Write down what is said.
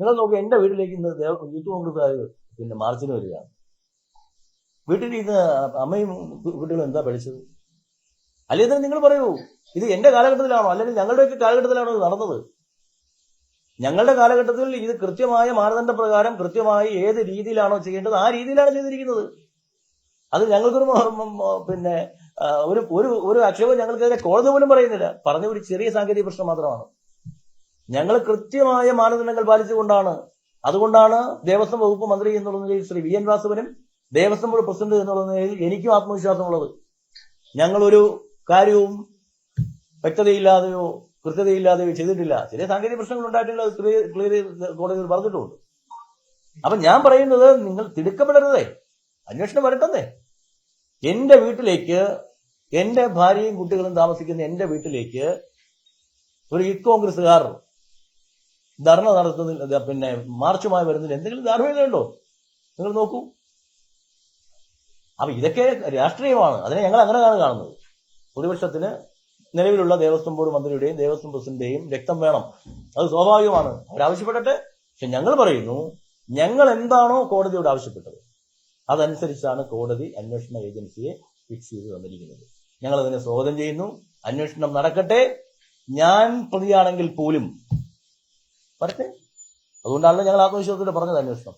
നിങ്ങൾ നോക്കി, എന്റെ വീട്ടിലേക്ക് ഇന്ന് യൂത്ത് കോൺഗ്രസ്സുകാർ പിന്നെ മാർച്ചിന് വരികയാണ്. വീട്ടിൽ ഇന്ന് അമ്മയും കുട്ടികളും എന്താ പഠിച്ചത്? അല്ലെങ്കിൽ നിങ്ങൾ പറയൂ, ഇത് എന്റെ കാലഘട്ടത്തിലാണോ അല്ലെങ്കിൽ ഞങ്ങളുടെയൊക്കെ കാലഘട്ടത്തിലാണോ ഇത് നടന്നത്? ഞങ്ങളുടെ കാലഘട്ടത്തിൽ ഇത് കൃത്യമായ മാനദണ്ഡ പ്രകാരം കൃത്യമായി ഏത് രീതിയിലാണോ ചെയ്യേണ്ടത് ആ രീതിയിലാണ് ചെയ്തിരിക്കുന്നത്. അത് ഞങ്ങൾക്കൊരു പിന്നെ ഒരു ഒരു ആക്ഷേപം ഞങ്ങൾക്കെതിരെ കോടതി പോലും പറയുന്നില്ല. പറഞ്ഞ ഒരു ചെറിയ സാങ്കേതിക പ്രശ്നം മാത്രമാണ്. ഞങ്ങൾ കൃത്യമായ മാനദണ്ഡങ്ങൾ പാലിച്ചുകൊണ്ടാണ്. അതുകൊണ്ടാണ് ദേവസ്വം വകുപ്പ് മന്ത്രി എന്നുള്ള നിലയിൽ ശ്രീ വി എൻ വാസവനും ദേവസ്വം ബോർഡ് പ്രസിഡന്റ് എന്നുള്ള നിലയിൽ എനിക്കും ആത്മവിശ്വാസമുള്ളത്. ഞങ്ങളൊരു കാര്യവും വ്യക്തതയില്ലാതെയോ കൃത്യതയില്ലാതെയോ ചെയ്തിട്ടില്ല. ചില സാങ്കേതിക പ്രശ്നങ്ങൾ ഉണ്ടായിട്ടില്ല, അത് ക്ലിയർ കോടതിയിൽ പറഞ്ഞിട്ടുമുണ്ട്. അപ്പൊ ഞാൻ പറയുന്നത്, നിങ്ങൾ തിടുക്കപ്പെടരുതേ, അന്വേഷണം വരട്ടെന്നേ. എന്റെ വീട്ടിലേക്ക്, എന്റെ ഭാര്യയും കുട്ടികളും താമസിക്കുന്ന എന്റെ വീട്ടിലേക്ക് ഒരു യൂത്ത് കോൺഗ്രസ്സുകാർ ധർണ നടത്തുന്നില്ല, പിന്നെ മാർച്ചുമായി വരുന്നതിൽ എന്തെങ്കിലും ധാർമ്മികതയുണ്ടോ? നിങ്ങൾ നോക്കൂ. അപ്പൊ ഇതൊക്കെ രാഷ്ട്രീയമാണ്. അതിനെ ഞങ്ങൾ അങ്ങനെയാണ് കാണുന്നത്. പ്രതിപക്ഷത്തിന് നിലവിലുള്ള ദേവസ്വം ബോർഡ് മന്ത്രിയുടെയും ദേവസ്വം പ്രസിഡന്റിന്റെയും രക്തം വേണം, അത് സ്വാഭാവികമാണ്. അവരാവശ്യപ്പെടട്ടെ. പക്ഷെ ഞങ്ങൾ പറയുന്നു, ഞങ്ങൾ എന്താണോ കോടതിയോട് ആവശ്യപ്പെട്ടത് അതനുസരിച്ചാണ് കോടതി അന്വേഷണ ഏജൻസിയെ ഫിക്സ് ചെയ്ത് തന്നിരിക്കുന്നത്. ഞങ്ങൾ അതിനെ സ്വാഗതം ചെയ്യുന്നു. അന്വേഷണം നടക്കട്ടെ. ഞാൻ പ്രതിയാണെങ്കിൽ പോലും വരട്ടെ. അതുകൊണ്ടാണല്ലോ ഞങ്ങൾ ആത്മവിശ്വാസത്തോടെ പറഞ്ഞത് അന്വേഷണം.